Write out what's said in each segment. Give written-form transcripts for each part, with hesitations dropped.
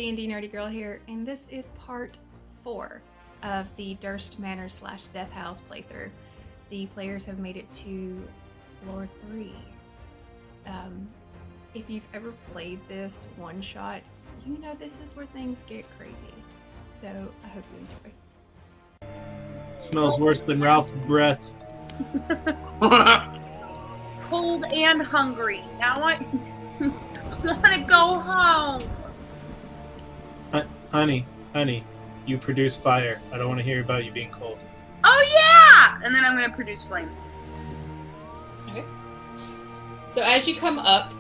DnDNerdyGurl here, and this is part 4 of the Durst Manor / Death House playthrough. The players have made it to floor 3. If you've ever played this one-shot, you know this is where things get crazy. So I hope you enjoy. Smells worse than Ralph's breath. Cold and hungry. Now I want to go home. Honey, you produce fire. I don't want to hear about you being cold. Oh yeah! And then I'm going to produce flame. Okay. So as you come up,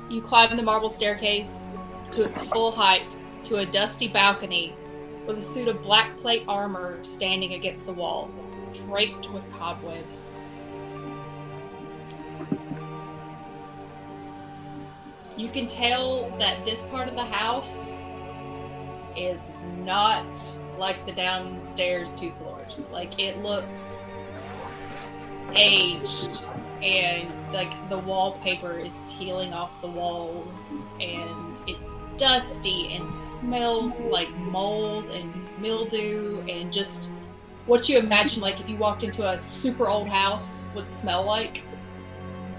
you climb the marble staircase to its full height to a dusty balcony with a suit of black plate armor standing against the wall, draped with cobwebs. You can tell that this part of the house is not like the downstairs 2 floors. Like, it looks aged, and like the wallpaper is peeling off the walls, and it's dusty and smells like mold and mildew and just what you imagine like if you walked into a super old house would smell like.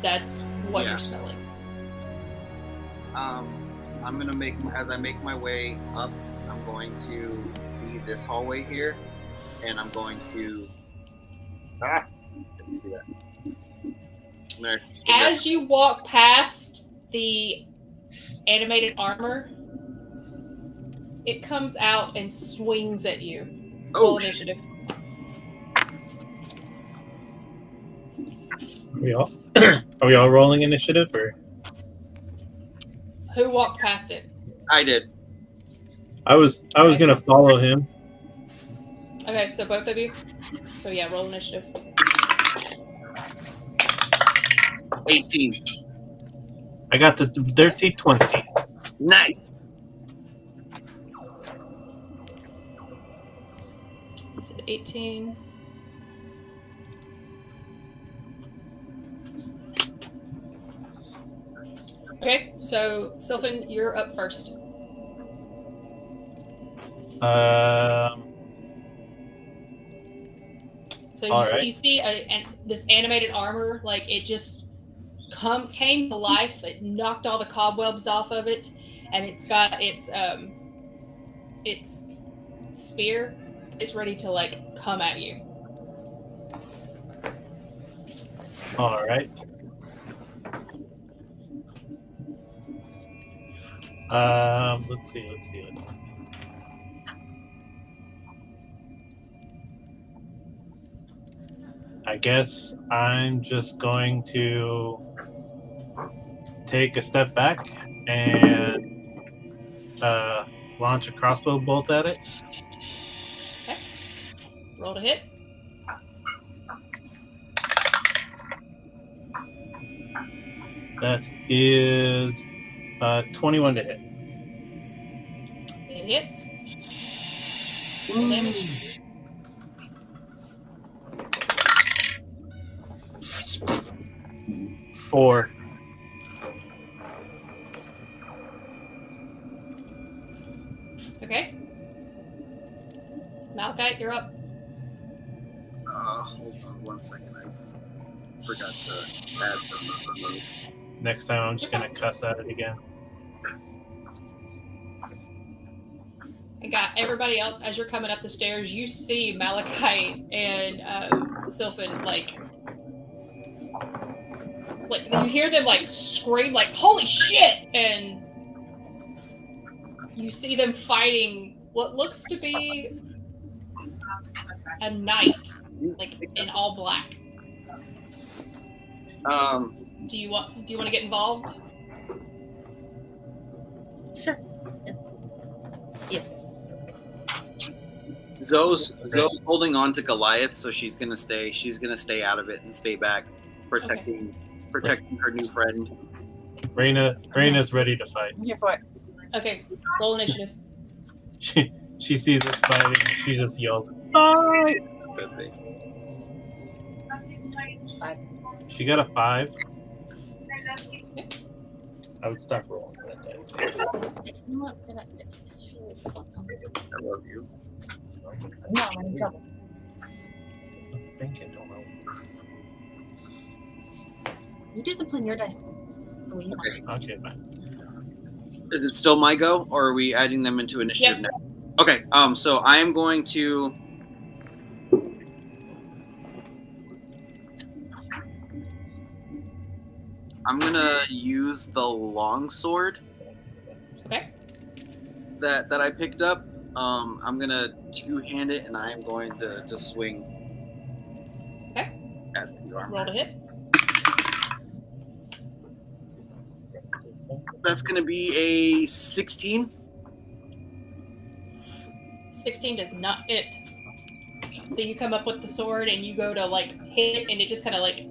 That's what you're smelling. I'm gonna as I make my way up, I'm going to see this hallway here, and I'm going to as you walk past the animated armor, it comes out and swings at you. Roll initiative. Are we all rolling initiative, or? Who walked past it? I did. I was gonna follow him. Okay, so both of you. So yeah, roll initiative. 18. I got the dirty 20. Nice. So 18. Okay, so Sylphan, you're up first. So you see this animated armor, like it just came to life. It knocked all the cobwebs off of it, and it's got its spear. It's ready to like come at you. All right. Let's see. I guess I'm just going to take a step back and launch a crossbow bolt at it. Okay. Roll to hit. That is 21 to hit. It hits. Roll damage. Four. Okay. Malachite, you're up. Hold on 1 second. I forgot to add something. Next time I'm just gonna cuss at it again. And got everybody else as you're coming up the stairs. You see Malachite and Sylphan like you hear them like scream like "Holy shit!" and you see them fighting what looks to be a knight, like in all black. Do you want to get involved? Sure. Yes. Zoe's holding on to Goliath, so she's gonna stay out of it and stay back, protecting her new friend. Raina's ready to fight. I'm here for it. Okay, roll initiative. She sees us fighting. She just yells, "Fight!" Good thing. 5. She got a 5. I would stop rolling that dice. You know what? Shit. I love you. No, I'm in trouble. So stinking, don't know. You discipline your dice. So we Okay, fine. Is it still my go, or are we adding them into initiative Yep. now? Okay. So I am going to. I'm gonna use the longsword. Okay. That I picked up. I'm gonna two-hand it, and I am going to swing. Okay. At the armor. Roll to hit. That's gonna be a 16. 16 does not hit. So you come up with the sword and you go to like hit it, and it just kind of like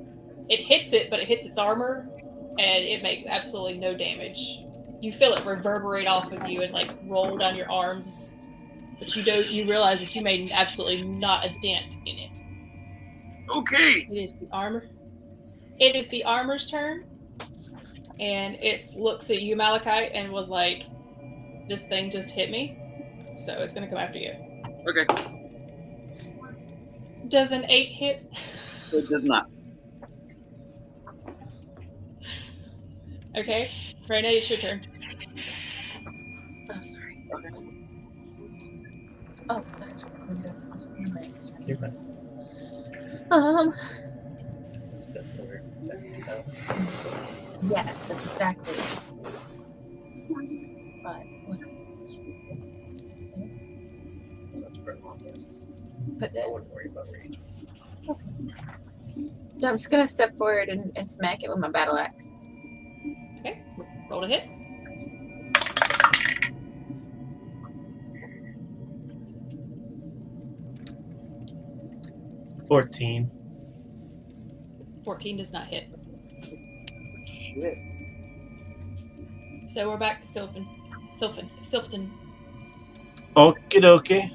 it hits it, but it hits its armor, and it makes absolutely no damage. You feel it reverberate off of you and like roll down your arms, but you realize that you made absolutely not a dent in it. Okay. It is the armor. It is the armor's turn, and it looks at you, Malachite, and was like, "This thing just hit me, so it's gonna come after you." Okay. Does an 8 hit? It does not. Okay, Reyna, it's your turn. Oh, sorry. Okay. Oh, gosh. You're fine. Step forward. Yeah, that's exactly. But I wouldn't worry about range. I'm just gonna step forward and smack it with my battle axe. Okay, roll to hit. It's 14. 14 does not hit. Shit. So we're back to Sylvan. Okie dokie.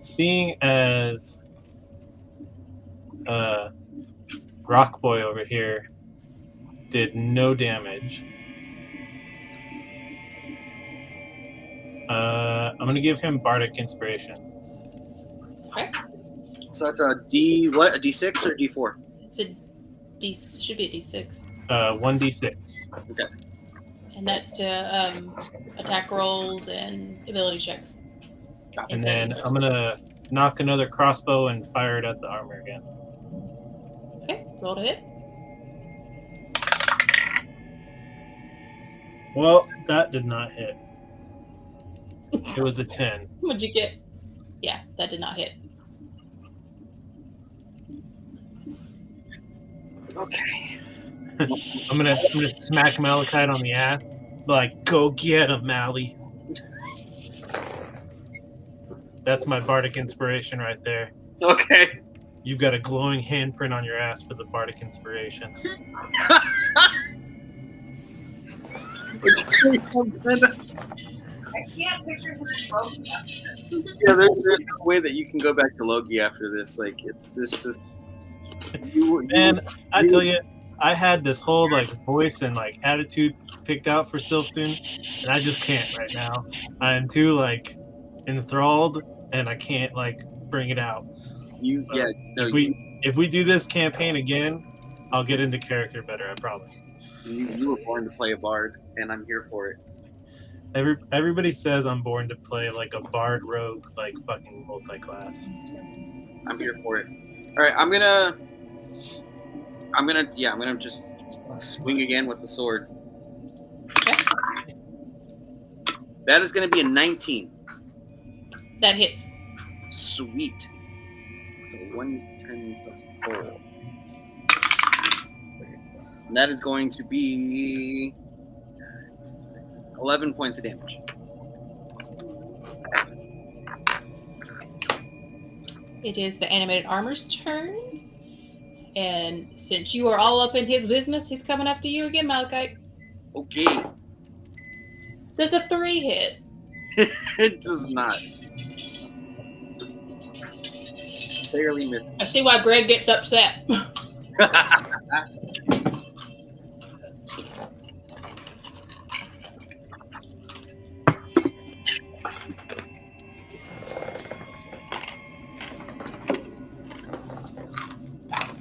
Seeing as Rock Boy over here did no damage, I'm gonna give him Bardic Inspiration. Okay. So that's a D what? A D6 or D4? It's a D. Should be a D6, 1d6. Okay. and that's to attack rolls and ability checks. And then I'm gonna knock another crossbow and fire it at the armor again. Okay, roll to hit. Well, that did not hit. It was a 10. What'd you get? Yeah, that did not hit. Okay. I'm gonna smack Malachite on the ass. Like, go get him, Mally. That's my Bardic Inspiration right there. Okay. You've got a glowing handprint on your ass for the Bardic Inspiration. I can't picture him. Yeah, there's no way that you can go back to Loki after this. Like, it's just. And I tell you, I had this whole like voice and like attitude picked out for Sylphton, and I just can't right now. I'm too like enthralled, and I can't like bring it out. If we do this campaign again, I'll get into character better. I promise. You were born to play a bard, and I'm here for it. Everybody says I'm born to play like a bard rogue, like fucking multi-class. I'm here for it. All right, I'm gonna just swing again with the sword. Okay. That is gonna be a 19. That hits. Sweet. So 110 plus 4. And that is going to be 11 points of damage. It is the animated armor's turn. And since you are all up in his business, he's coming after you again, Malachite. Okay. Does a 3 hit? It does not. Barely missing. I see why Greg gets upset.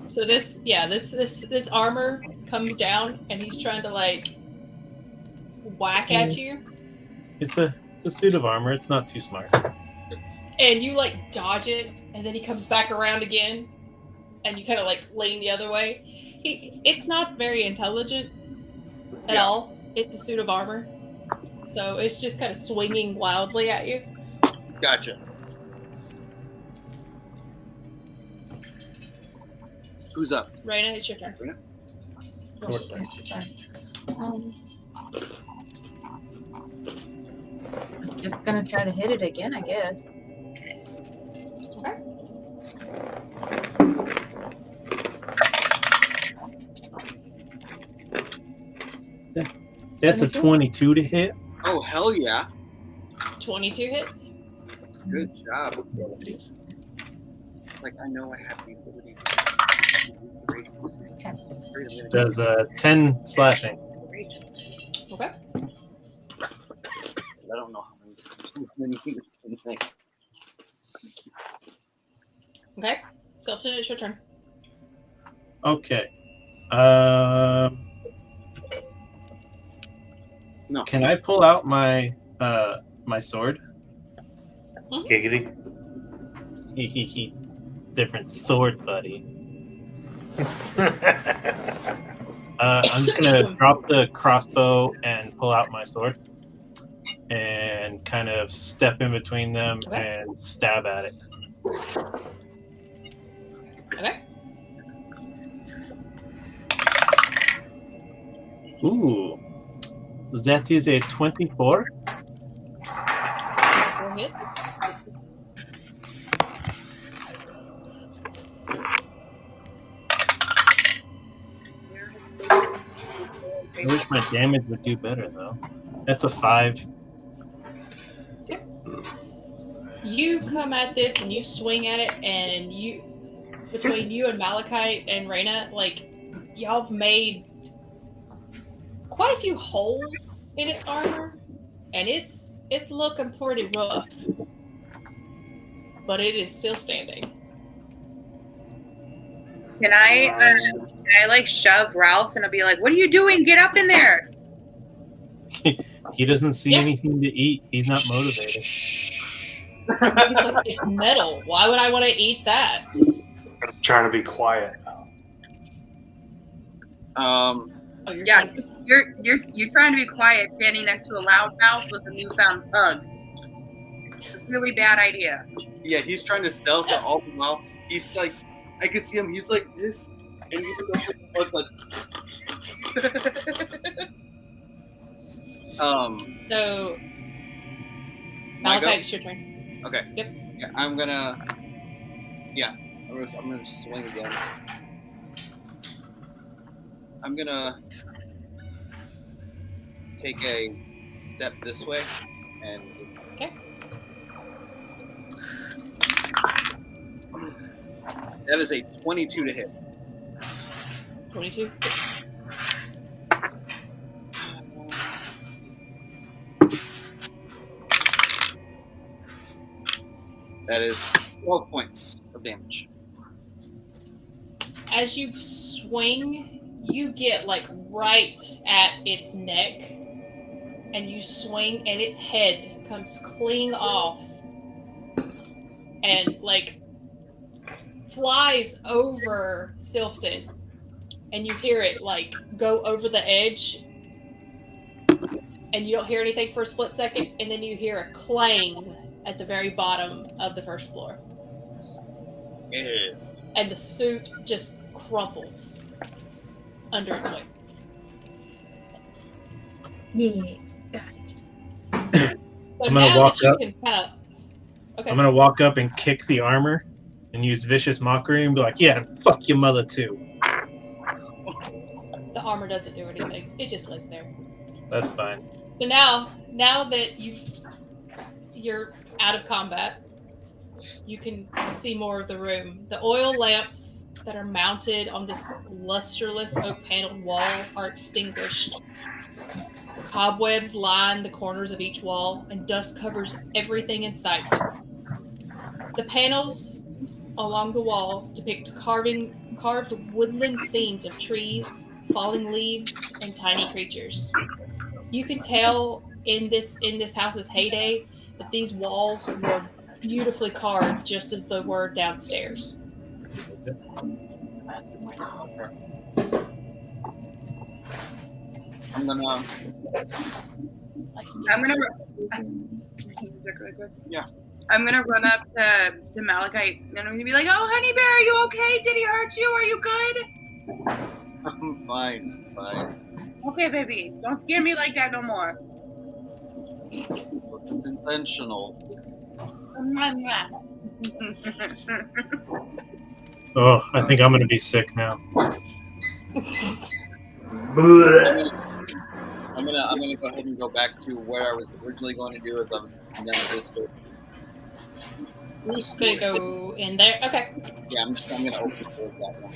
So this armor comes down and he's trying to like whack at you. It's a suit of armor. It's not too smart. And you like dodge it, and then he comes back around again, and you kind of like lean the other way. It's not very intelligent at all. It's a suit of armor, so it's just kind of swinging wildly at you. Gotcha. Who's up? Raina, it's your turn. Just gonna try to hit it again, I guess. Okay. That's a 22 to hit. Oh, hell yeah. 22 hits. Good job. It's like, I know I have the ability to Does 10 slashing. Okay. I don't know how many units in there. Okay. Selfton, it's your turn. Okay. No. Can I pull out my my sword? Giggity. He. Different sword, buddy. I'm just gonna drop the crossbow and pull out my sword, and kind of step in between them and stab at it. Okay. Ooh, that is a 24. 4 hits. I wish my damage would do better though. That's a 5. You come at this and you swing at it, and between you and Malachite and Raina, like, y'all have made quite a few holes in its armor, and it's looking pretty rough. But it is still standing. Can I like shove Ralph and I'll be like, "What are you doing? Get up in there!" He doesn't see anything to eat. He's not motivated. He's like, it's metal. Why would I want to eat that? I'm trying to be quiet. Oh, Yeah, you're trying to be quiet, standing next to a loudmouth with a newfound pug. It's a really bad idea. Yeah, he's trying to stealth it all the while. He's like, I could see him. He's like this, and he looks like. So, Malachite, it's your turn. Okay. Yep. Yeah, I'm gonna swing again. I'm gonna take a step this way, and Okay. that is a 22 to hit. 22 hits. That is 12 points of damage. As you swing, you get like right at its neck, and you swing, and its head comes clean off and like flies over Sylphton, and you hear it like go over the edge, and you don't hear anything for a split second, and then you hear a clang at the very bottom of the first floor. Yes. And the suit just crumples under its weight. Yeah. So I'm gonna now walk that you up. can kind of, okay. I'm gonna walk up and kick the armor and use vicious mockery and be like, "Yeah, fuck your mother too." The armor doesn't do anything. It just lays there. That's fine. So now that you've you're out of combat, you can see more of the room. The oil lamps that are mounted on this lustreless oak paneled wall are extinguished. Cobwebs line the corners of each wall, and dust covers everything in sight. The panels along the wall depict carved woodland scenes of trees, falling leaves, and tiny creatures. You can tell in this house's heyday that these walls were beautifully carved, just as they were downstairs. I'm gonna. Yeah. I'm gonna run up to Malachite and I'm gonna be like, "Oh, honey bear, are you okay? Did he hurt you? Are you good?" I'm fine. Okay, baby. Don't scare me like that no more. It's intentional. Oh, I think I'm gonna be sick now. I'm gonna go ahead and go back to where I was originally going to do as I was coming down this door. Who's gonna go in there? Okay. Yeah, I'm gonna open the door that one.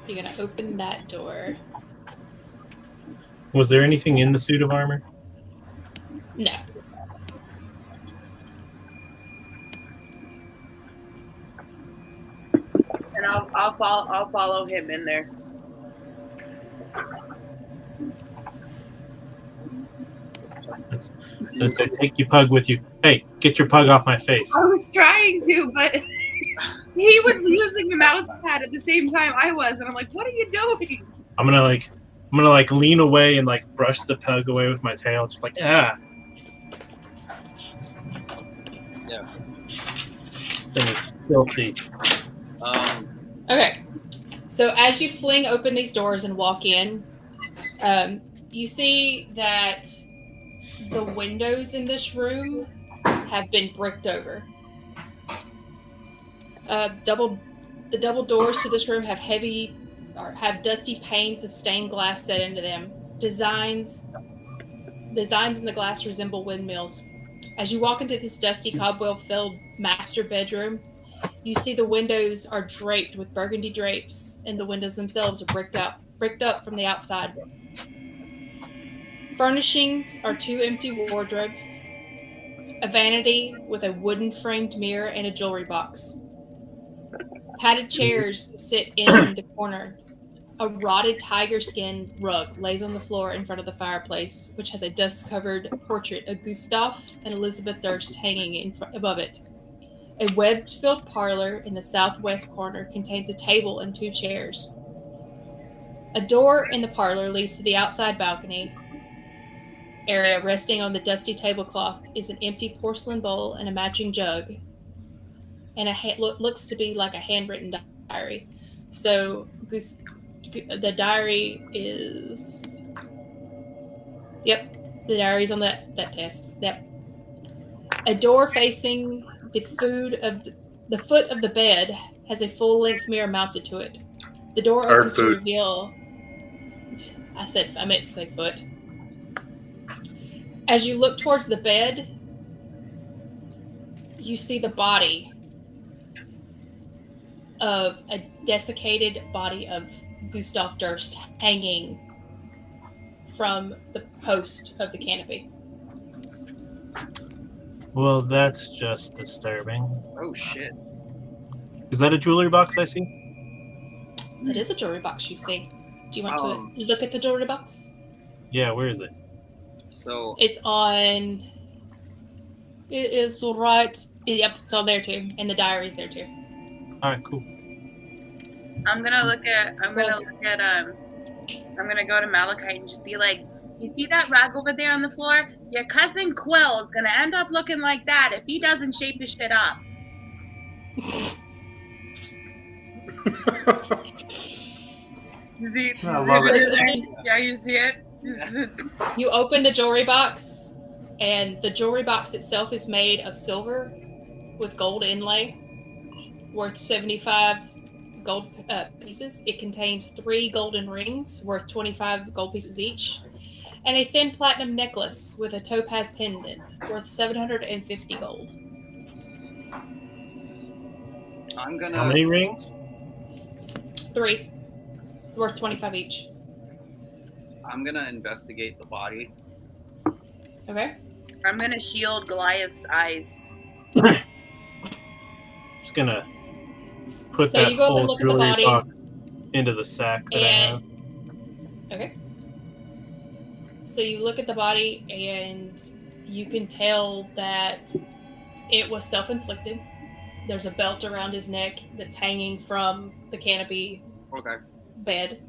You're gonna open that door. Was there anything in the suit of armor? No. And I'll follow him in there. So say, take your pug with you. Hey, get your pug off my face. I was trying to, but he was using the mouse pad at the same time I was, and I'm like, "What are you doing?" I'm gonna lean away and like brush the pug away with my tail, just like Yeah. Thing is filthy. Okay. So as you fling open these doors and walk in, you see that the windows in this room have been bricked over. The double doors to this room have dusty panes of stained glass set into them. Designs in the glass resemble windmills. As you walk into this dusty, cobweb-filled master bedroom, you see the windows are draped with burgundy drapes, and the windows themselves are bricked up from the outside. Furnishings are 2 empty wardrobes, a vanity with a wooden framed mirror, and a jewelry box. Padded chairs sit in the corner. A rotted tiger skin rug lays on the floor in front of the fireplace, which has a dust-covered portrait of Gustav and Elizabeth Durst hanging above it. A web-filled parlor in the southwest corner contains a table and 2 chairs. A door in the parlor leads to the outside balcony area. Resting on the dusty tablecloth is an empty porcelain bowl and a matching jug, and looks to be like a handwritten diary. So the diary is... Yep, the diary's on that desk. Yep. A door facing the foot of the bed has a full-length mirror mounted to it. The door opens to reveal... I meant to say foot. As you look towards the bed, you see the body of a desiccated body of Gustav Durst hanging from the post of the canopy. Well, that's just disturbing. Oh shit! Is that a jewelry box I see? It is a jewelry box you see. Do you want to look at the jewelry box? Yeah, where is it? So it's on. It is right. Yep, it's on there too, and the diary's there too. All right, cool. I'm gonna go to Malachite and just be like, "You see that rag over there on the floor? Your cousin Quill is gonna end up looking like that if he doesn't shape his shit up." I love it. Yeah, you see it? You open the jewelry box, and the jewelry box itself is made of silver with gold inlay, worth 75 gold pieces. It contains 3 golden rings worth 25 gold pieces each, And a thin platinum necklace with a topaz pendant worth 750 gold. I'm gonna. How many rings? 3, worth 25 each. I'm gonna investigate the body. Okay. I'm gonna shield Goliath's eyes. Just gonna put So that you go up and whole look at the jewelry body. box into the sack that I have. Okay. So you look at the body and you can tell that it was self-inflicted. There's a belt around his neck that's hanging from the canopy Okay. bed.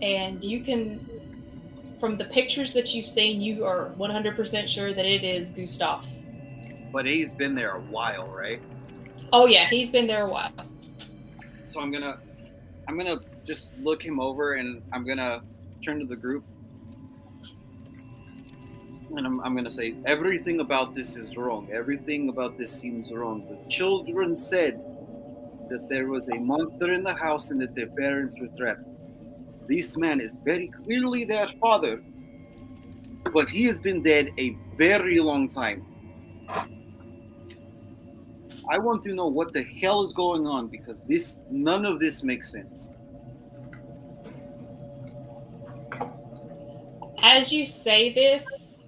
And you can, from the pictures that you've seen, you are 100% sure that it is Gustav. But he's been there a while, right? Oh yeah, he's been there a while. So I'm gonna just look him over, and I'm gonna turn to the group, and I'm gonna say everything about this is wrong. Everything about this seems wrong. The children said that there was a monster in the house and that their parents were trapped. This man is very clearly their father, but he has been dead a very long time. I want to know what the hell is going on, because none of this makes sense. As you say this,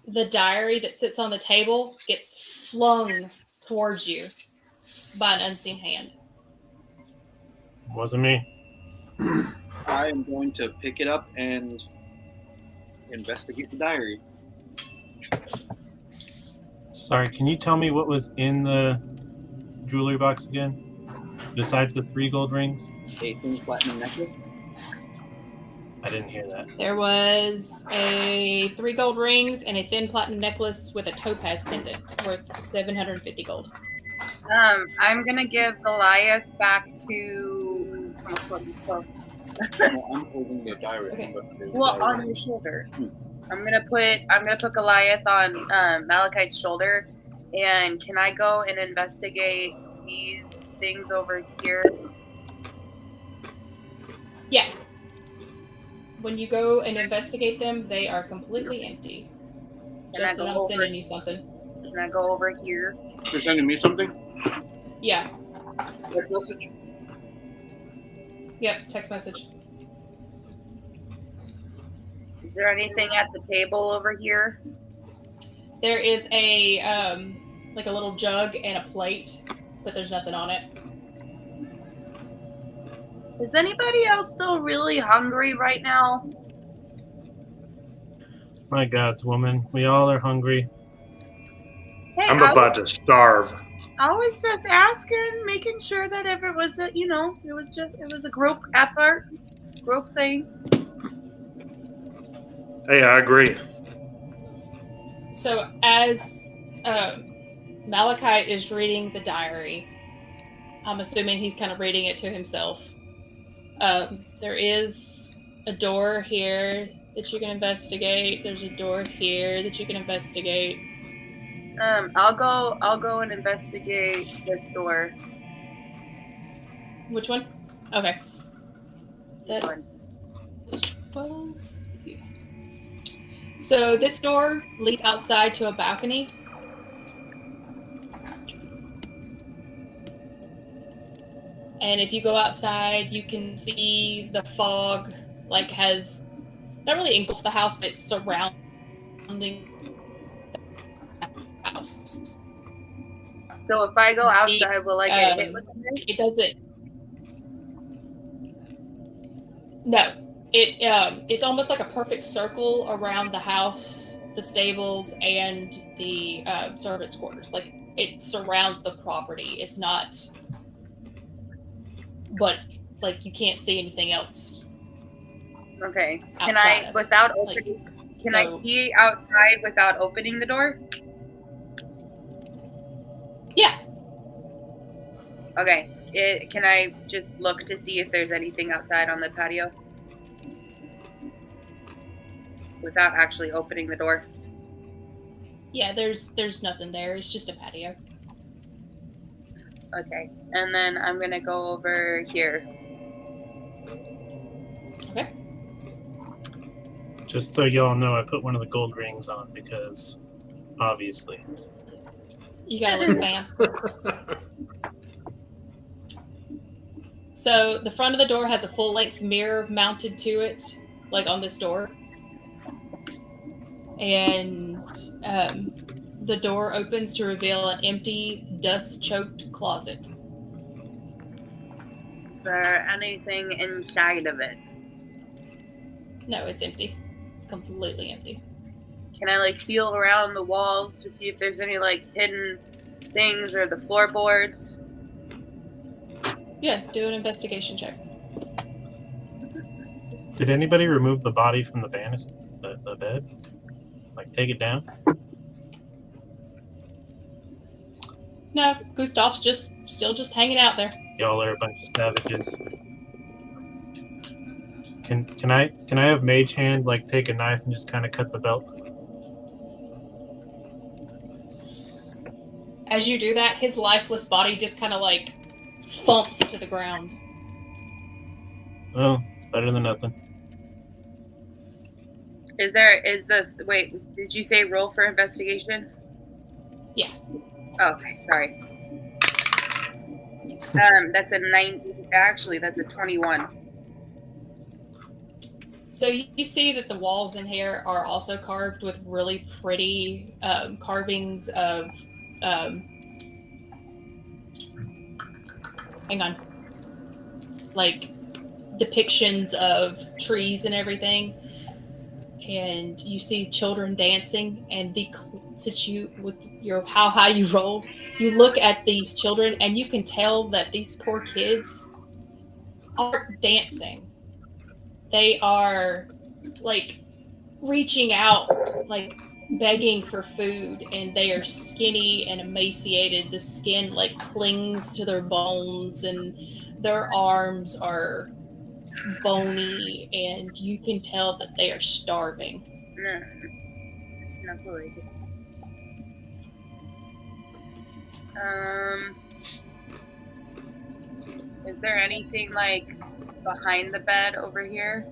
the diary that sits on the table gets flung towards you by an unseen hand. Wasn't me. I am going to pick it up and investigate the diary. Sorry, can you tell me what was in the jewelry box again? Besides the 3 gold rings? A thin platinum necklace. I didn't hear that. There was a 3 gold rings and a thin platinum necklace with a topaz pendant worth 750 gold. I'm gonna give Goliath back to. No, I'm holding the diary. Okay. Well, on your shoulder. I'm gonna put Goliath on Malachite's shoulder, and can I go and investigate these things over here? Yeah. When you go and investigate them, they are completely empty. Can I Justin, go I'm over? sending you something. Can I go over here? You're sending me something? Yeah. Text message? Yep, text message. Is there anything at the table over here? There is a like a little jug and a plate, but there's nothing on it. Is anybody else still really hungry right now? My gods, woman. We all are hungry. Hey, I'm about to starve. I was just asking, making sure that if it was a, it was a group effort, group thing. Hey, I agree. So as Malachite is reading the diary, I'm assuming he's kind of reading it to himself. There is a door here that you can investigate. There's a door here that you can investigate. I'll go and investigate this door. Which one? Okay. This one. So this door leads outside to a balcony. And if you go outside, you can see the fog, has not really engulfed the house, but it's surrounding the house. So if I go outside, will I get hit with this? It doesn't. No, it's almost like a perfect circle around the house, the stables, and the servants' quarters. It surrounds the property. It's not. But you can't see anything else. Okay. Can outside I, of without it. opening, can I see outside without opening the door? Yeah. Okay. Can I just look to see if there's anything outside on the patio? Without actually opening the door? Yeah, there's nothing there. It's just a patio. Okay. And then I'm going to go over here. Okay. Just so y'all know, I put one of the gold rings on because, obviously. You gotta look fancy. So the front of the door has a full-length mirror mounted to it, like on this door. And the door opens to reveal an empty, dust-choked closet. Is there anything inside of it? No, it's empty. It's completely empty. Can I like feel around the walls to see if there's any like hidden things or the floorboards? Yeah, do an investigation check. Did anybody remove the body from the bed? Like, take it down? No, Gustav's still hanging out there. Y'all are a bunch of savages. Can I have Mage Hand like take a knife and just kind of cut the belt? As you do that, his lifeless body just kind of like thumps to the ground. Well, it's better than nothing. Wait, did you say roll for investigation? Yeah. Oh, okay, sorry. That's a 9, actually that's a 21. So you see that the walls in here are also carved with really pretty carvings of hang on. Like depictions of trees and everything. And you see children dancing, and since you with your how high you rolled, you look at these children and you can tell that these poor kids aren't dancing. They are like reaching out, like begging for food, and they are skinny and emaciated. The skin like clings to their bones, and their arms are bony, and you can tell that they are starving. It's not good. Is there anything like behind the bed over here?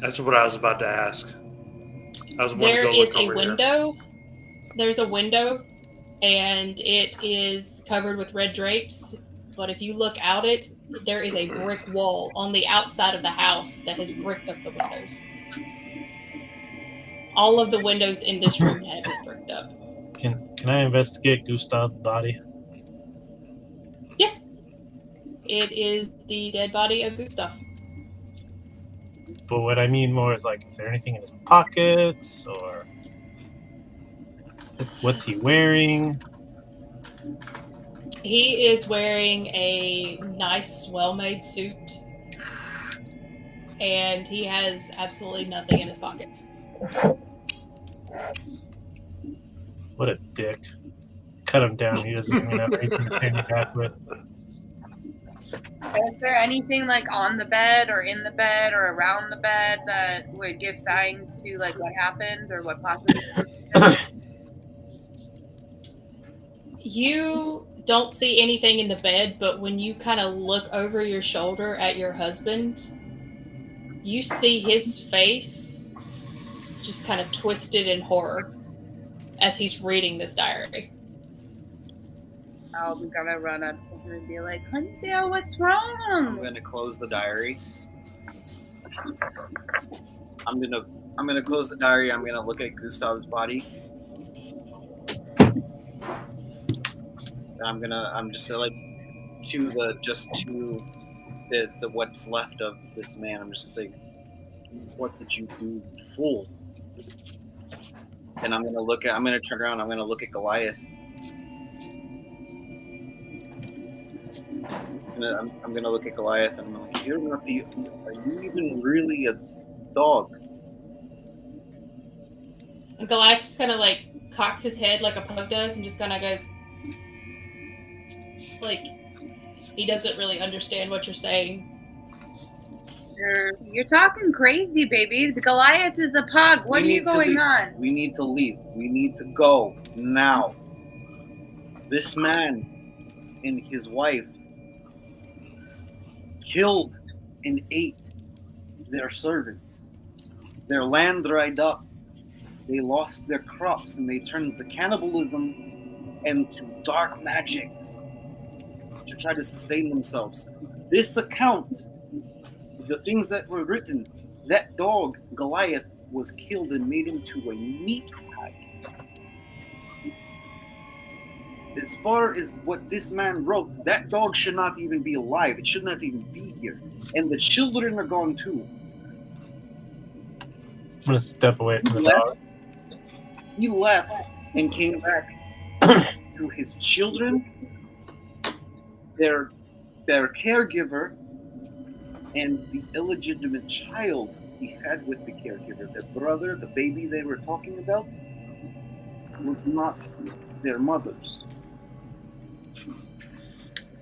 That's what I was about to ask. I was There is a window. There's a window, and it is covered with red drapes. But if you look out it, there is a brick wall on the outside of the house that has bricked up the windows. All of the windows in this room have been bricked up. Can I investigate Gustav's body? Yeah. It is the dead body of Gustav. But what I mean more is like, is there anything in his pockets, or what's he wearing? He is wearing a nice, well-made suit, and he has absolutely nothing in his pockets. What a dick. Cut him down. He doesn't even have anything to pay me back with. Is there anything like on the bed or in the bed or around the bed that would give signs to like what happened or what possibly happened? You don't see anything in the bed, but when you kind of look over your shoulder at your husband, you see his face just kind of twisted in horror as he's reading this diary. I'm gonna run up to him and be like, Huntsdale, what's wrong? I'm gonna close the diary. I'm gonna close the diary. I'm gonna look at Gustav's body. And I'm just like to the what's left of this man. I'm just saying, what did you do, you fool? And I'm gonna turn around. I'm gonna look at Goliath. I'm gonna look at Goliath, and I'm like, are you even really a dog? And Goliath just kind of like cocks his head like a pug does and just kind of goes, like, he doesn't really understand what you're saying. You're talking crazy, baby. The Goliath is a pug. What are you going on? We need to leave. We need to go now. This man and his wife killed and ate their servants. Their land dried up. They lost their crops and they turned to cannibalism and to dark magics to try to sustain themselves. This account, the things that were written, that dog, Goliath, was killed and made into a meat pie. As far as what this man wrote, that dog should not even be alive. It should not even be here. And the children are gone too. I'm gonna step away from the dog. He left and came back to his children, their caregiver, and the illegitimate child he had with the caregiver. Their brother, the baby they were talking about, was not their mother's.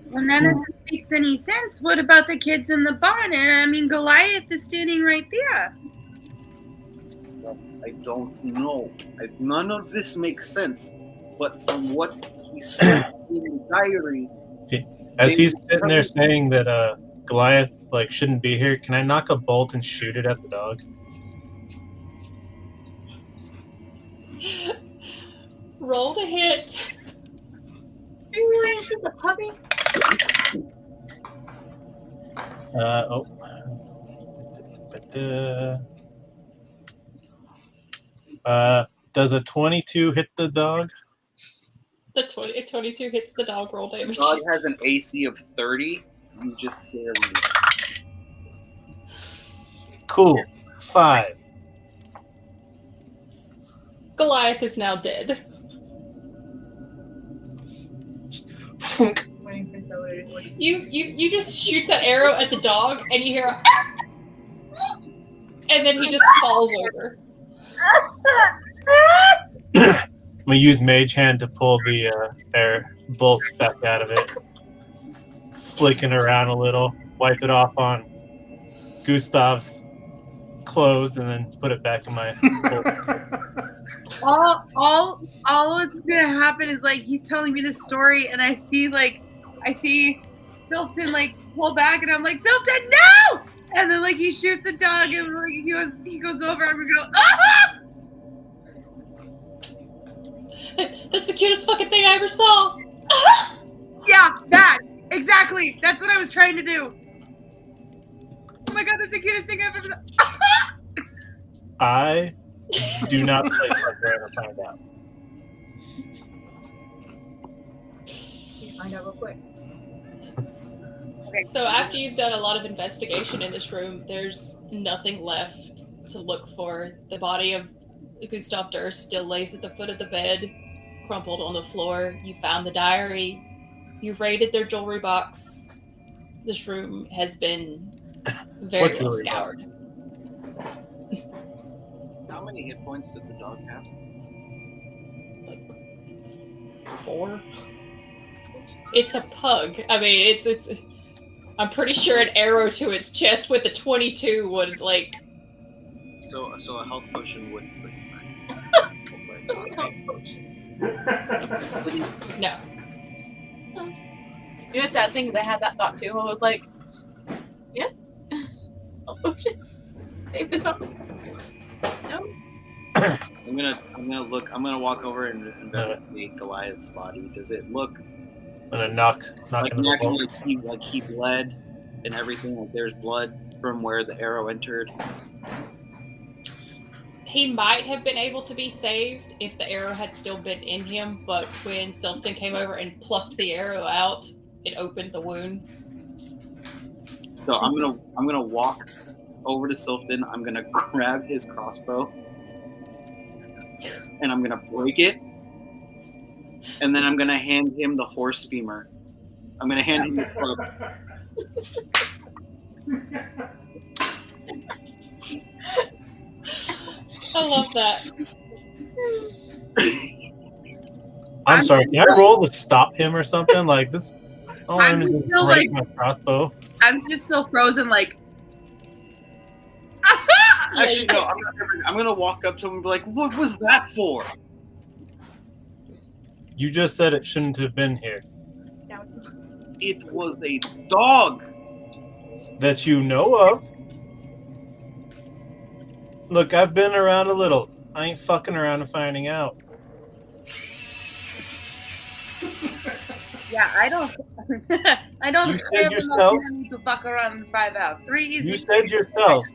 Well, none of this makes any sense. What about the kids in the barn? And I mean, Goliath is standing right there. I don't know. None of this makes sense. But from what he said in the diary, As he's sitting there saying that Goliath shouldn't be here, can I knock a bolt and shoot it at the dog? Roll to hit. Are you really gonna shoot the puppy? Does a 22 hit the dog? The 22 hits the dog. Roll damage. the dog has an AC of 30. You just barely. Cool. 5. Goliath is now dead. Waiting for somebody to You just shoot that arrow at the dog, and you hear a and then he just falls over. I'm gonna use Mage Hand to pull the air bolt back out of it, flicking around a little, wipe it off on Gustav's clothes, and then put it back in my bolt. all that's gonna happen is he's telling me this story, and I see Silton pull back, and I'm like, Silton, no! And then he shoots the dog, and he goes over, and we go, ah! That's the cutest fucking thing I ever saw. Yeah, that exactly. That's what I was trying to do. Oh my god, that's the cutest thing I've ever saw. I do not play Hardware to find out. Please find out real quick. Okay. So after you've done a lot of investigation in this room, there's nothing left to look for. The body of Gustav Durst still lays at the foot of the bed, crumpled on the floor. You found the diary. You raided their jewelry box. This room has been very well jewelry scoured. How many hit points did the dog have? 4. It's a pug. I mean, it's. I'm pretty sure an arrow to its chest with a 22 would So a health potion would. No. You know, sad thing is I had that thought too. I was like, yeah. Oh shit. Save the dog. No. I'm gonna walk over and investigate Goliath's body. Does it look I'm gonna knock into the bolt. actually he bled and everything? Like there's blood from where the arrow entered. He might have been able to be saved if the arrow had still been in him, but when Silton came over and plucked the arrow out, it opened the wound. So I'm gonna walk over to Silton. I'm gonna grab his crossbow, and I'm gonna break it, and then I'm gonna hand him the horse femur. I'm gonna hand him the club. I love that. I'm sorry, can I roll to stop him or something? Like this all I'm I'm gonna just do is still break my crossbow. I'm just still frozen, Actually, no. I'm gonna walk up to him and be like, "What was that for?" You just said it shouldn't have been here. It was a dog. That you know of. Look, I've been around a little. I ain't fucking around and finding out. Yeah, I don't. I don't You said have yourself- enough money to fuck around and find out. 3 easy. You said yourself,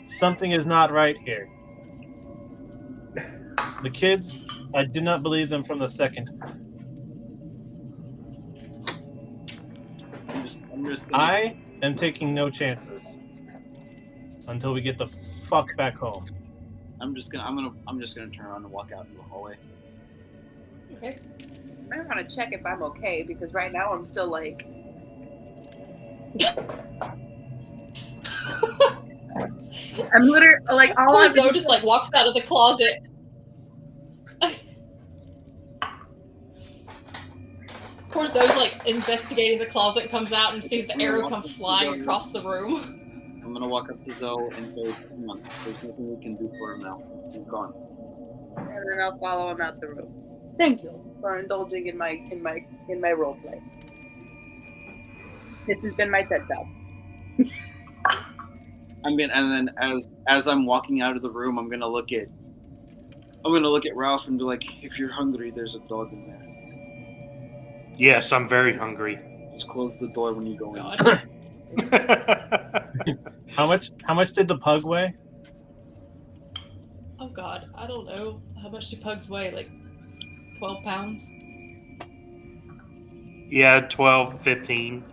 something is not right here. The kids, I did not believe them from the second. I'm just gonna, I am taking no chances until we get the fuck back home. I'm just gonna turn around and walk out in the hallway. Okay. I want to check if I'm okay because right now I'm still like. I'm literally like all Poor I'm. Zoe just like walks out of the closet. Poor Zoe's like investigating the closet, comes out and sees the arrow come flying across the room. I'm gonna walk up to Zoe and say, "Come on, there's nothing we can do for him now. He's gone." And then I'll follow him out the room. Thank you for indulging in my role play. This has been my TED Talk. I mean, and then as I'm walking out of the room, I'm gonna look at Ralph and be like, "If you're hungry, there's a dog in there. Yes, I'm very hungry. Just close the door when you go in." God. How much did the pug weigh? Oh God, I don't know. How much do pugs weigh? Like 12 pounds? Yeah, 12, 15.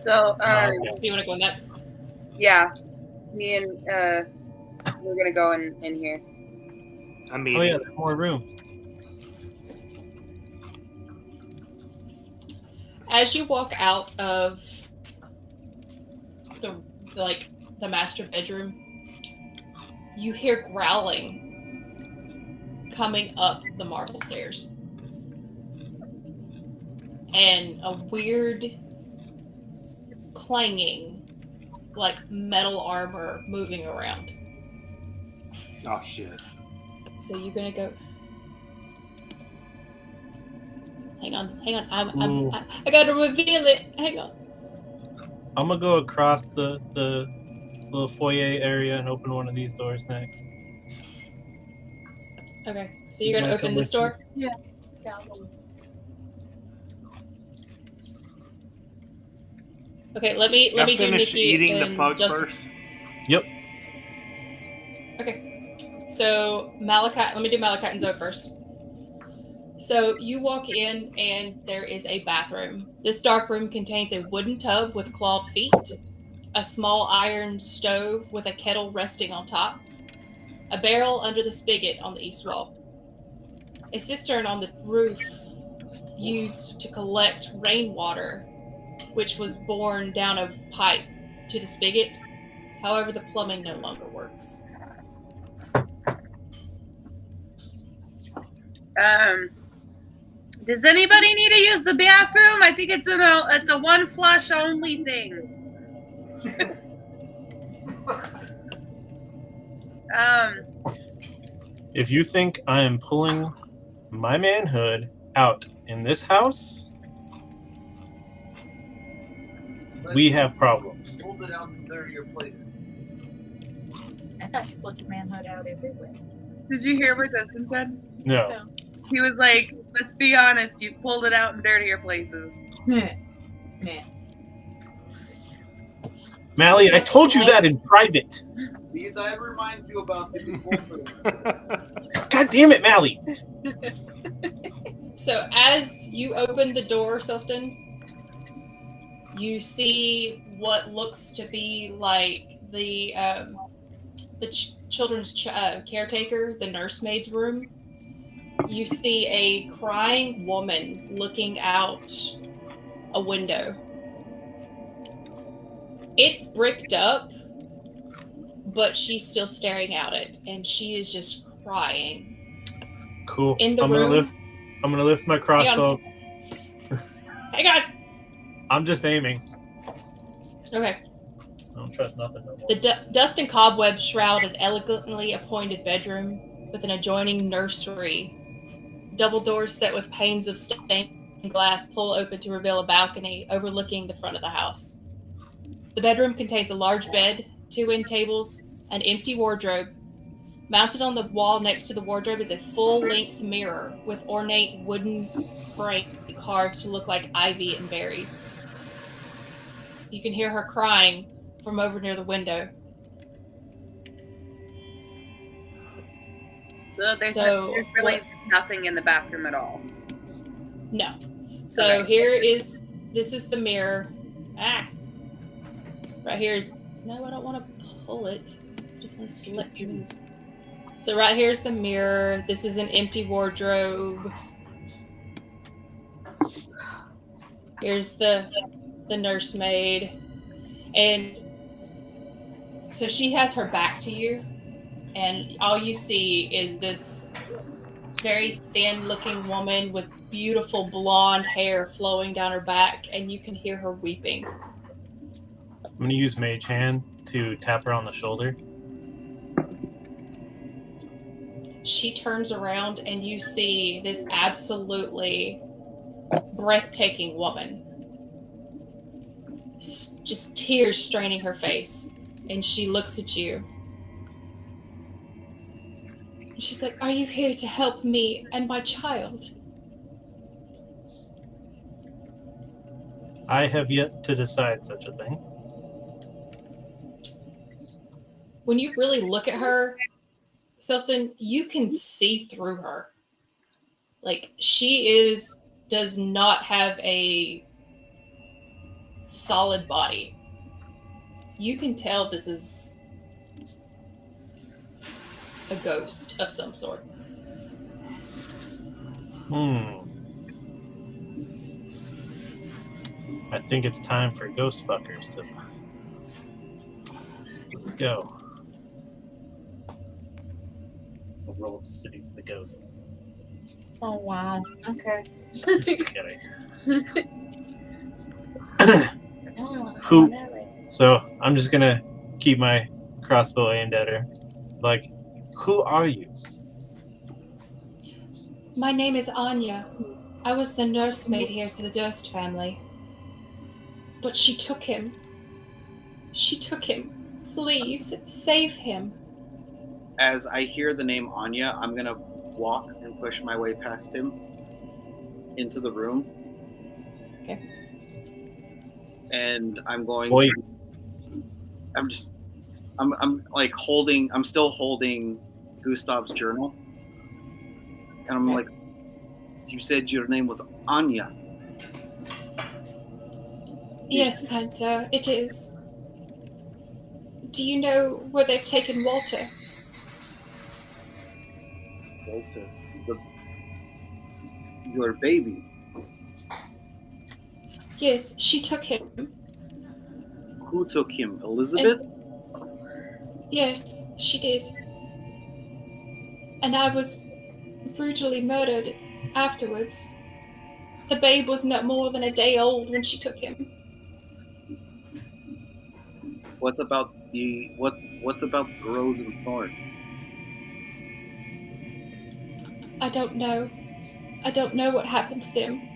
So, Do you want to go in that? yeah, me and we're gonna go in here. I mean, Oh yeah, there's more rooms. As you walk out of the master bedroom, you hear growling coming up the marble stairs. And a weird clanging, like metal armor moving around. oh shit. So you're gonna go. Hang on. I gotta reveal it. Hang on. I'm gonna go across the little foyer area and open one of these doors next. Okay, so you're gonna open this door? Yeah. Okay, let me do finish Nikki eating and the pug Justin. first. Yep. Okay, so Malachite. Let me do Malachite and Zoe first. So you walk in, and there is a bathroom. This dark room contains a wooden tub with clawed feet, a small iron stove with a kettle resting on top, a barrel under the spigot on the east wall, a cistern on the roof used to collect rainwater, which was borne down a pipe to the spigot. However, the plumbing no longer works. Does anybody need to use the bathroom? I think it's a one flush only thing. If you think I am pulling my manhood out in this house, we have problems. Hold it out from there to your place. I thought you pulled your manhood out everywhere. Did you hear what Dustin said? No. He was like, let's be honest, you pulled it out in dirtier places. Man. Mally, I told you that in private. Because I remind you about the people. God damn it, Mally. So as you open the door, Softon, you see what looks to be like the children's caretaker, the nursemaid's room. You see a crying woman looking out a window. It's bricked up, but she's still staring at it, and she is just crying. Cool. In the I'm room. gonna lift my crossbow. Hang on. I'm just aiming. Okay. I don't trust nothing no more. The dust and cobwebs shroud an elegantly appointed bedroom with an adjoining nursery. Double doors set with panes of stained glass pull open to reveal a balcony overlooking the front of the house. The bedroom contains a large bed, 2 end tables, an empty wardrobe. Mounted on the wall next to the wardrobe is a full-length mirror with ornate wooden frame carved to look like ivy and berries. You can hear her crying from over near the window. So there's really nothing in the bathroom at all. No. So Okay. This is the mirror. Right here is, no, I don't want to pull it. I just want to select move. So right here's the mirror. This is an empty wardrobe. Here's the nursemaid. And so she has her back to you, and all you see is this very thin-looking woman with beautiful blonde hair flowing down her back, and you can hear her weeping. I'm going to use Mage Hand to tap her on the shoulder. She turns around, and you see this absolutely breathtaking woman. Just tears straining her face, and she looks at you. She's like, "Are you here to help me and my child?" I have yet to decide such a thing. When you really look at her, Selton, you can see through her. Like, she does not have a solid body. You can tell this is a ghost of some sort. I think it's time for ghost fuckers to... Let's go. The roll to seduce the ghost. Oh, wow. Okay. Just kidding. Who? So I'm just gonna keep my crossbow aimed at her. Like, who are you? My name is Anya. I was the nursemaid here to the Durst family. But she took him. She took him. Please, save him. As I hear the name Anya, I'm going to walk and push my way past him into the room. Okay. And I'm going Boy. to... I'm like holding... I'm still holding Gustav's journal. And I'm like, you said your name was Anya. Yes, kind sir, it is. Do you know where they've taken Walter? Walter, your baby. Yes, she took him. Who took him? Elizabeth? Yes, she did. And I was brutally murdered afterwards. The babe was not more than a day old when she took him. What about the rose and thorn? I don't know. I don't know what happened to them.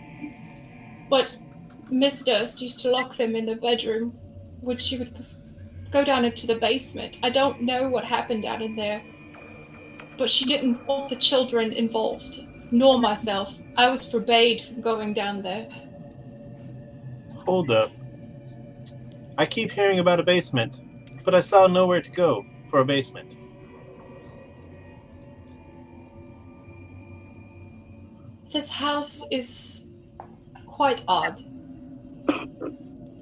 But Miss Durst used to lock them in the bedroom when she would go down into the basement. I don't know what happened down in there. But she didn't want the children involved, nor myself. I was forbade from going down there. Hold up. I keep hearing about a basement, but I saw nowhere to go for a basement. This house is quite odd.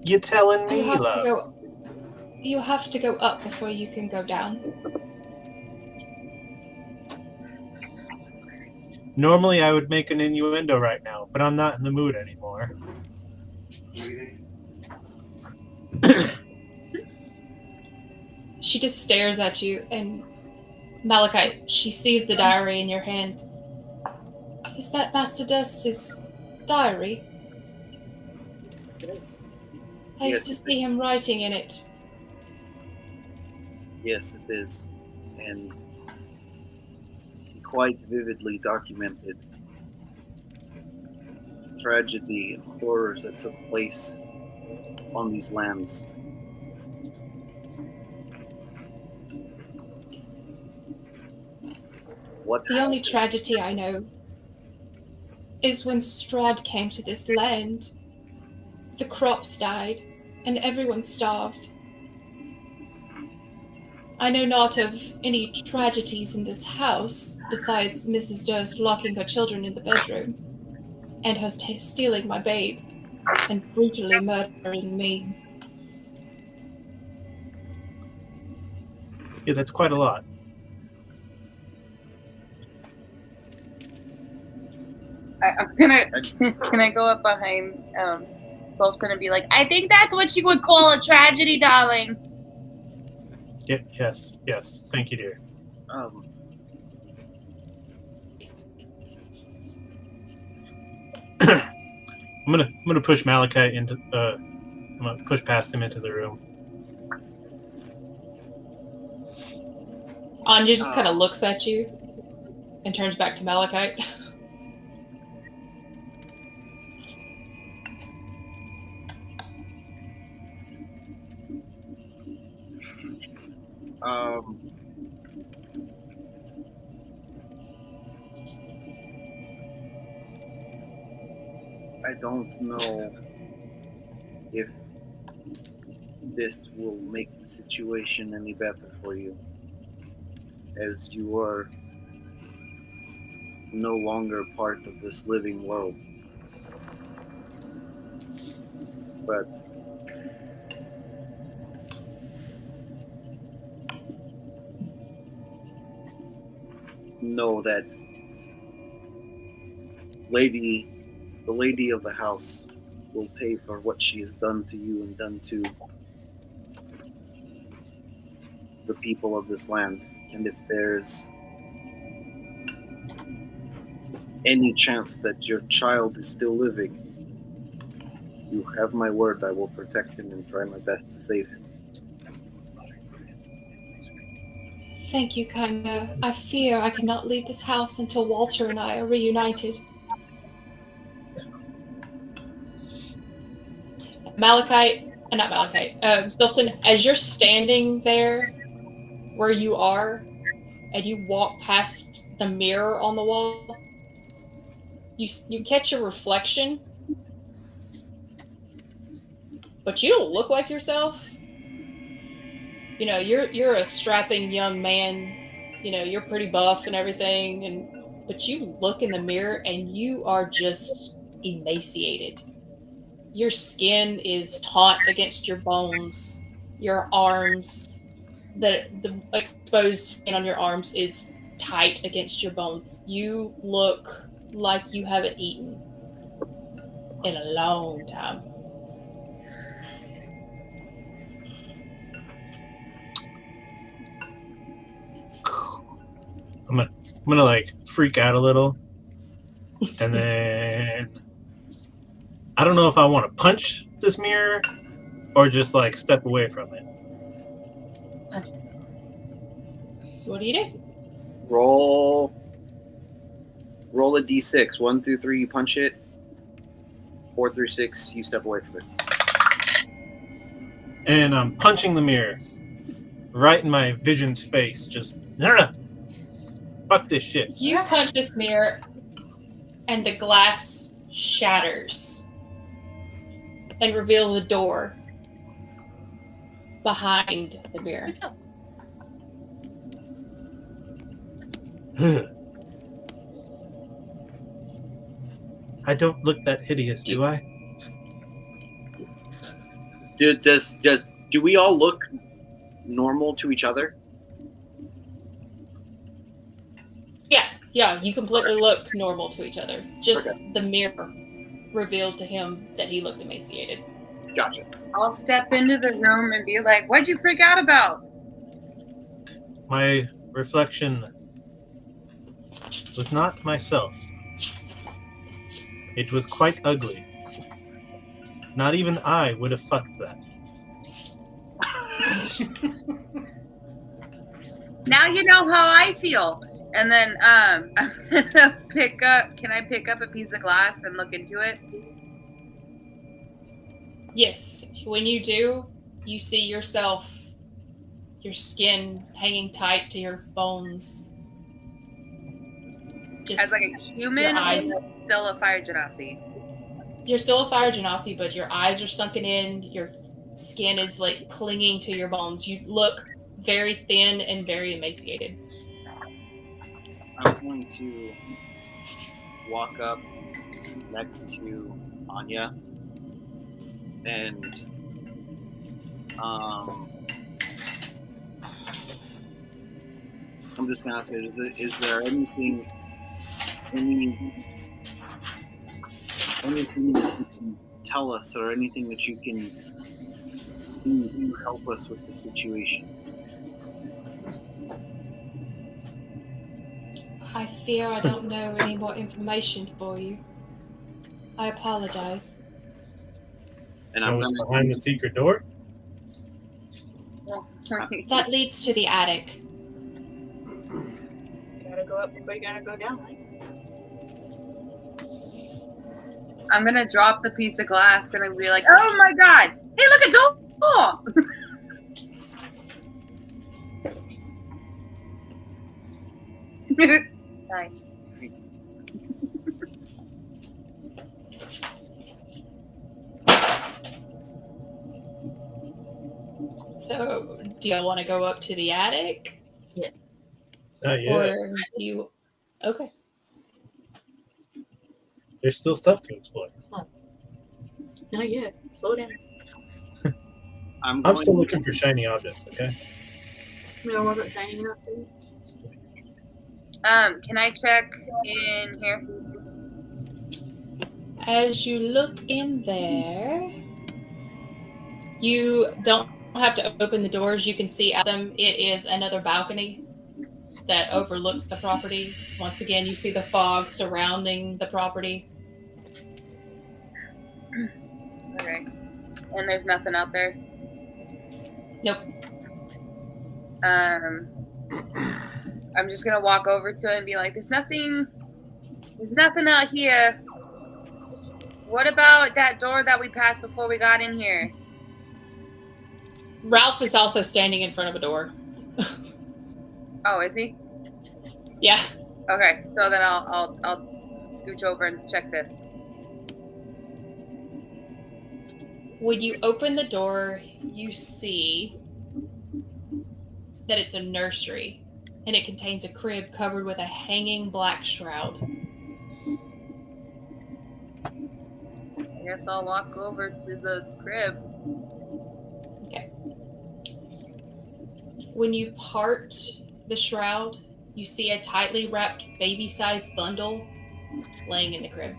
You telling me, love? You have to go up before you can go down. Normally I would make an innuendo right now, but I'm not in the mood anymore. She just stares at you, and Malachi, she sees the diary in your hand. Is that Master Durst's diary? I used to see him writing in it. Yes, it is. And he quite vividly documented tragedy and horrors that took place on these lands. What? The only tragedy I know is when Strahd came to this land. The crops died, and everyone starved. I know not of any tragedies in this house, besides Mrs. Durst locking her children in the bedroom, and her stealing my babe, and brutally murdering me. Yeah, that's quite a lot. I'm gonna. Can I go up behind Sultan and be like, I think that's what you would call a tragedy, darling. Yes. Thank you, dear. I'm gonna push Malachite into. I'm gonna push past him into the room. Anya just kind of looks at you and turns back to Malachite. I don't know if this will make the situation any better for you, as you are no longer part of this living world. But know that the lady of the house will pay for what she has done to you and done to the people of this land. And if there's any chance that your child is still living, you have my word, I will protect him and try my best to save him. Thank you, Kanga. I fear I cannot leave this house until Walter and I are reunited. Stilton, as you're standing there where you are, and you walk past the mirror on the wall, you catch a reflection, but you don't look like yourself. You know, you're a strapping young man. You know, you're pretty buff and everything, but you look in the mirror and you are just emaciated. Your skin is taut against your bones. Your arms, the exposed skin on your arms is tight against your bones. You look like you haven't eaten in a long time. I'm gonna like freak out a little, and then I don't know if I want to punch this mirror or just like step away from it. What do you do? Roll a d6. 1 through 3, you punch it. 4 through 6, you step away from it. And I'm punching the mirror right in my vision's face. Just fuck this shit. You punch this mirror, and the glass shatters and reveals a door behind the mirror. I don't look that hideous, do I? Do we all look normal to each other? Yeah, you completely look normal to each other. Just the mirror revealed to him that he looked emaciated. Gotcha. I'll step into the room and be like, what'd you freak out about? My reflection was not myself. It was quite ugly. Not even I would have fucked that. Now you know how I feel. And then I'm gonna can I pick up a piece of glass and look into it? Yes. When you do, you see yourself, your skin hanging tight to your bones. just As like a human, your eyes. or still a fire genasi? You're still a fire genasi, but your eyes are sunken in. Your skin is like clinging to your bones. You look very thin and very emaciated. I'm going to walk up next to Anya and I'm just gonna ask her: is there anything that you can tell us, or anything that you can do to help us with the situation? I fear I don't know any more information for you. I apologize. And Know I'm what's gonna behind the secret door? That leads to the attic. You gotta go up before you gotta go down, right? I'm gonna drop the piece of glass and I'm be like, oh my god! Hey, look, a door! Hi. So, do y'all want to go up to the attic? Not yet. Or do you... Okay. There's still stuff to explore. Not yet. Slow down. I'm still looking for shiny objects, okay? You know what shiny enough for you? Can I check in here? As you look in there, you don't have to open the doors. You can see out them. It is another balcony that overlooks the property. Once again, you see the fog surrounding the property. Okay. And there's nothing out there? Nope. I'm just gonna walk over to it and be like, there's nothing out here. What about that door that we passed before we got in here? Ralph is also standing in front of a door. Oh, is he? Yeah. Okay, so then I'll scooch over and check this. When you open the door, you see that it's a nursery, and it contains a crib covered with a hanging black shroud. I guess I'll walk over to the crib. Okay. When you part the shroud, you see a tightly wrapped baby-sized bundle laying in the crib.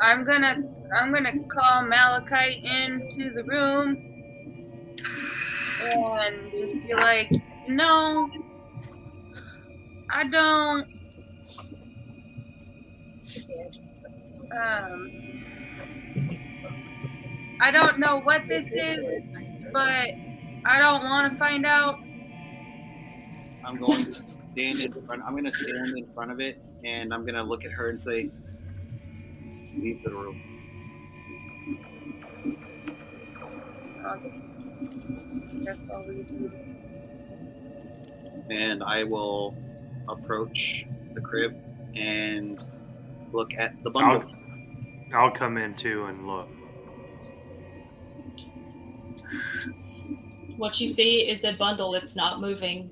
I'm gonna call Malachite into the room and just be like, no, I don't. I don't know what this is, but I don't want to find out. I'm going to stand in front. I'm going to stand in front of it, and I'm going to look at her and say, "Leave the room." Guess I'll leave. And I will approach the crib and look at the bundle. I'll come in too and look. What you see is a bundle that's not moving.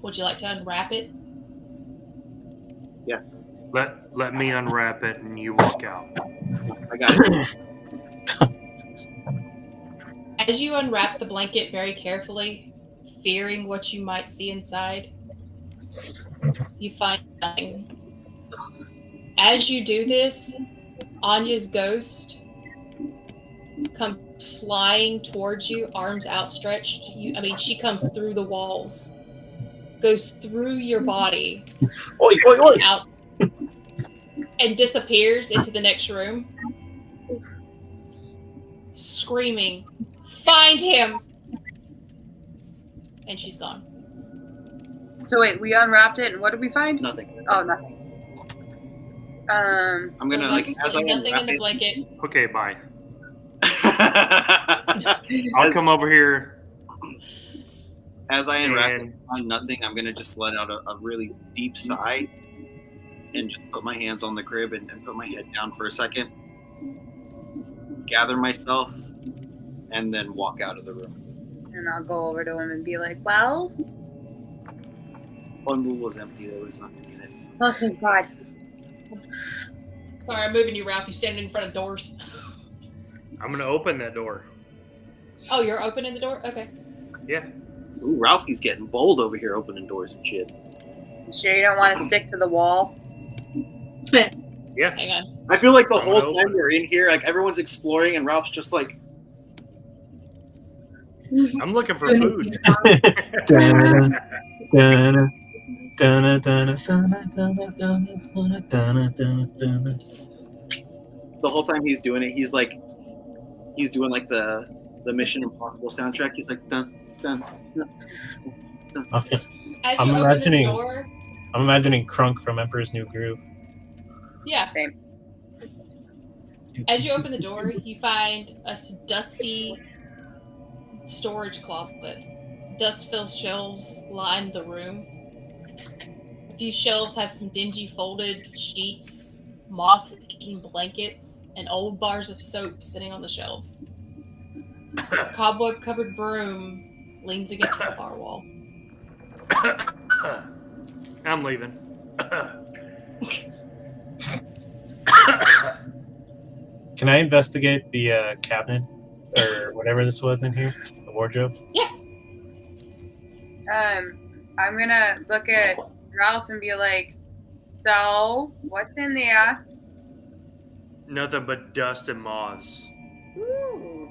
Would you like to unwrap it? Yes. Let me unwrap it and you walk out. I got it. As you unwrap the blanket very carefully, fearing what you might see inside, you find nothing. As you do this, Anya's ghost comes flying towards you, arms outstretched. She comes through the walls, goes through your body, Oi, oi, oi! out, and disappears into the next room, screaming, "Find him!" And she's gone. So wait, we unwrapped it, and what did we find? Nothing. Oh, nothing. I'm gonna Nothing in the blanket. Okay, bye. I'll come over here. As I interact And- on nothing, I'm gonna just let out a really deep sigh and just put my hands on the crib and put my head down for a second, gather myself, and then walk out of the room. And I'll go over to him and be like, well, Bundle was empty. There was nothing in it. oh, thank God. Sorry, I'm moving you, Ralph. You're standing in front of doors. I'm gonna open that door. Oh, you're opening the door? Okay. Yeah. Ooh, Ralphie's getting bold over here, opening doors and shit. You sure you don't want to stick to the wall? Yeah. Hang on. I feel like the I'm whole gonna time open. we're in here, like everyone's exploring, and Ralph's just like, I'm looking for food. Dun, dun, dun, dun, dun, dun, dun. the whole time he's doing it, he's doing like the Mission Impossible soundtrack. He's like, dun dun. dun. Okay. As I'm you open this imagining- door, I'm imagining Crunk from Emperor's New Groove. yeah. Same. As you open the door, you find a dusty storage closet. Dust-filled shelves line the room. A few shelves have some dingy folded sheets, moth-eaten blankets, and old bars of soap sitting on the shelves. A cobweb-covered broom leans against the far wall. I'm leaving. Can I investigate the cabinet or whatever this was in here? The wardrobe? I'm gonna look at Ralph and be like, so, what's in there? Nothing but dust and moths. Ooh.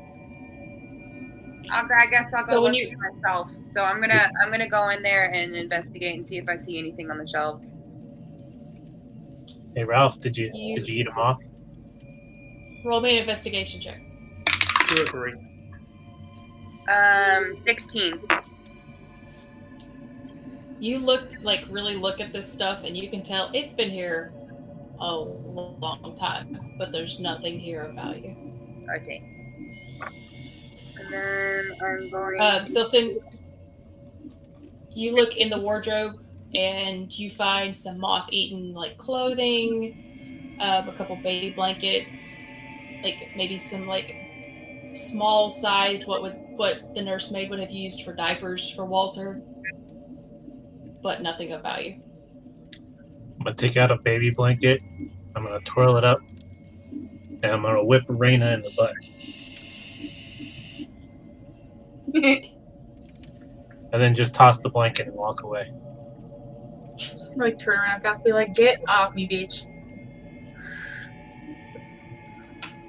I guess I'll go So when look you- at it myself. So I'm gonna go in there and investigate and see if I see anything on the shelves. Hey Ralph, did you eat a moth? Roll me an investigation check. 2 or 3. 16. You really look at this stuff, and you can tell it's been here a long time, but there's nothing here of value. Okay. And then I'm going to... Silton, you look in the wardrobe, and you find some moth-eaten clothing, a couple baby blankets, maybe some small-sized what the nursemaid would have used for diapers for Walter, but nothing of value. I'm gonna take out a baby blanket. I'm gonna twirl it up, and I'm gonna whip Raina in the butt. And then just toss the blanket and walk away. Turn around fast, be like, get off me, bitch.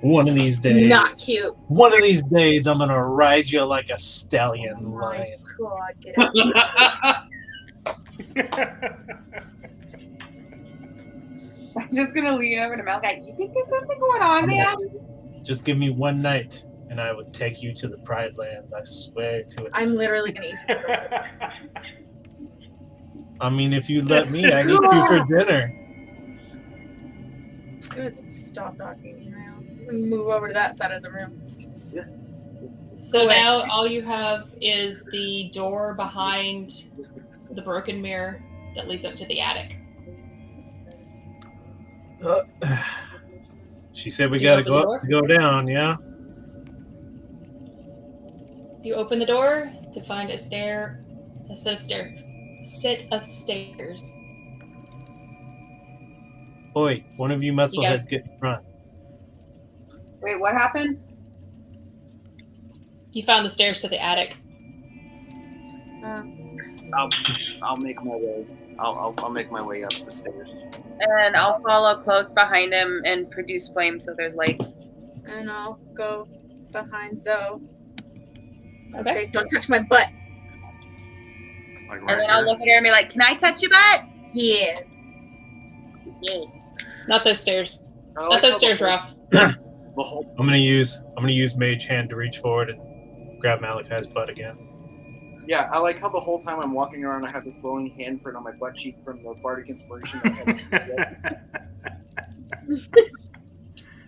One of these days. Not cute. One of these days, I'm gonna ride you like a stallion Oh my lion. God, get out. I'm just gonna lean over to Malachi. You think there's something going on there? Just give me one night, and I would take you to the Pride Lands. I swear to it. I'm literally gonna eat. I mean, if you let me, I need you for dinner. I'm gonna stop knocking around. I'm gonna move over to that side of the room. So Go now all you have is the door behind the broken mirror that leads up to the attic. She said we You gotta open go the up to go down, yeah? You open the door to find a set of stairs. Boy, one of you muscleheads get in front. Wait, what happened? You found the stairs to the attic. I'll make my way. I'll make my way up the stairs. And I'll follow close behind him and produce flame so there's light. And I'll go behind Zoe. Okay. Say, don't touch my butt. Like And then I'll look at her and be like, can I touch your butt? Yeah. Yeah. Not those stairs. I Not like those how stairs, the Ralph. whole- I'm gonna use Mage Hand to reach forward and grab Malachi's butt again. Yeah, I like how the whole time I'm walking around, I have this glowing handprint on my butt cheek from the bardic inspiration. I had.